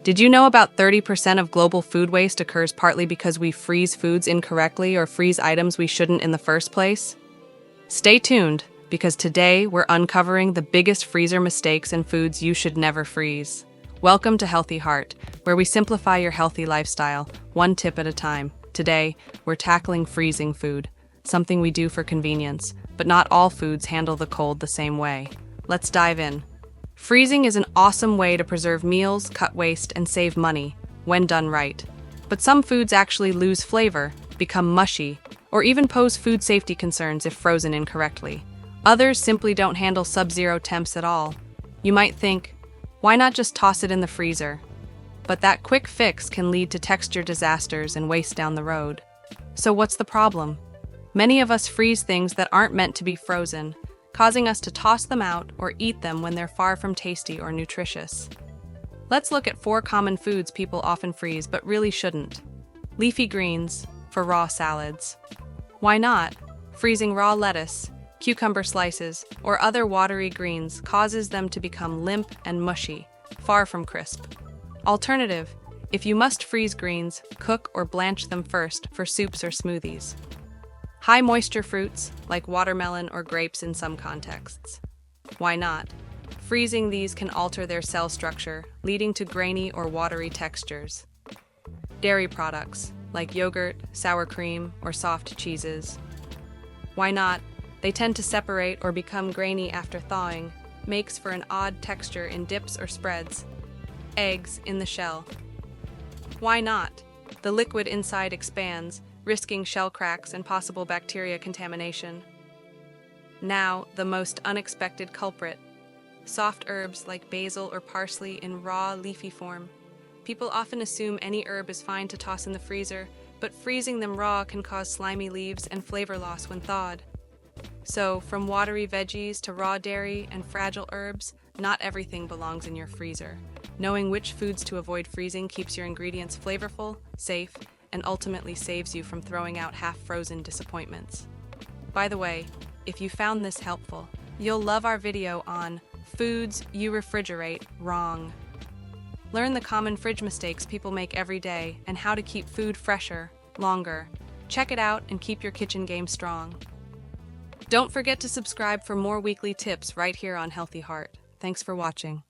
Did you know about 30% of global food waste occurs partly because we freeze foods incorrectly or freeze items we shouldn't in the first place? Stay tuned, because today we're uncovering the biggest freezer mistakes in foods you should never freeze. Welcome to Healthy Heart, where we simplify your healthy lifestyle, one tip at a time. Today, we're tackling freezing food, something we do for convenience, but not all foods handle the cold the same way. Let's dive in. Freezing is an awesome way to preserve meals, cut waste, and save money, when done right. But some foods actually lose flavor, become mushy, or even pose food safety concerns if frozen incorrectly. Others simply don't handle sub-zero temps at all. You might think, why not just toss it in the freezer? But that quick fix can lead to texture disasters and waste down the road. So what's the problem? Many of us freeze things that aren't meant to be frozen, causing us to toss them out or eat them when they're far from tasty or nutritious. Let's look at 4 common foods people often freeze but really shouldn't. Leafy greens, for raw salads. Why not? Freezing raw lettuce, cucumber slices, or other watery greens causes them to become limp and mushy, far from crisp. Alternative, if you must freeze greens, cook or blanch them first for soups or smoothies. High moisture fruits, like watermelon or grapes in some contexts. Why not? Freezing these can alter their cell structure, leading to grainy or watery textures. Dairy products, like yogurt, sour cream, or soft cheeses. Why not? They tend to separate or become grainy after thawing, makes for an odd texture in dips or spreads. Eggs in the shell. Why not? The liquid inside expands, risking shell cracks and possible bacteria contamination. Now, the most unexpected culprit. Soft herbs like basil or parsley in raw, leafy form. People often assume any herb is fine to toss in the freezer, but freezing them raw can cause slimy leaves and flavor loss when thawed. So, from watery veggies to raw dairy and fragile herbs, not everything belongs in your freezer. Knowing which foods to avoid freezing keeps your ingredients flavorful, safe, and ultimately saves you from throwing out half-frozen disappointments. By the way, if you found this helpful, you'll love our video on foods you refrigerate wrong. Learn the common fridge mistakes people make every day and how to keep food fresher, longer. Check it out and keep your kitchen game strong. Don't forget to subscribe for more weekly tips right here on Healthy Heart. Thanks for watching.